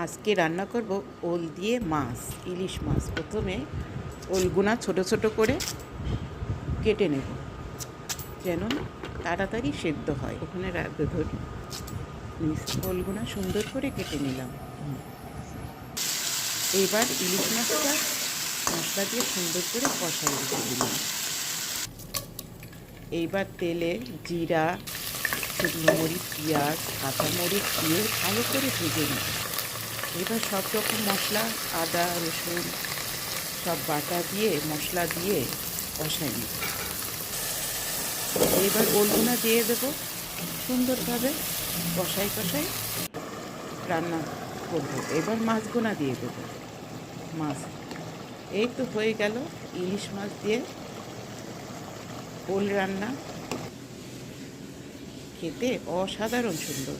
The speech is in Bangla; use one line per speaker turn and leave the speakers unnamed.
আজকে রান্না করব ওল দিয়ে মাছ, ইলিশ মাছ। প্রথমে ওলগুনা ছোট ছোট করে কেটে নেব, যেন তাড়াতাড়ি সেদ্ধ হয়। ওখানে রাখবে ধরি, ওলগুনা সুন্দর করে কেটে নিলাম। এবার ইলিশ মাছটা মশলা দিয়ে সুন্দর করে কষাই রেখে দিলাম। এইবার তেলে জিরা, শুকনো মরিচ, পেঁয়াজ, কাঁচামরিচ দিয়ে ভালো করে ভেজে নিই। এবার সব রকম মশলা, আদা রসুন সব বাটা দিয়ে মশলা দিয়ে কষাই নিই। এবার ওলগুনা দিয়ে দেবো, সুন্দরভাবে কষাই কষাই রান্না করব। এবার মাছগুনা দিয়ে দেবো। মাছ এই তো হয়ে গেল ইলিশ মাছ দিয়ে ওল রান্না। খেতে অসাধারণ সুন্দর।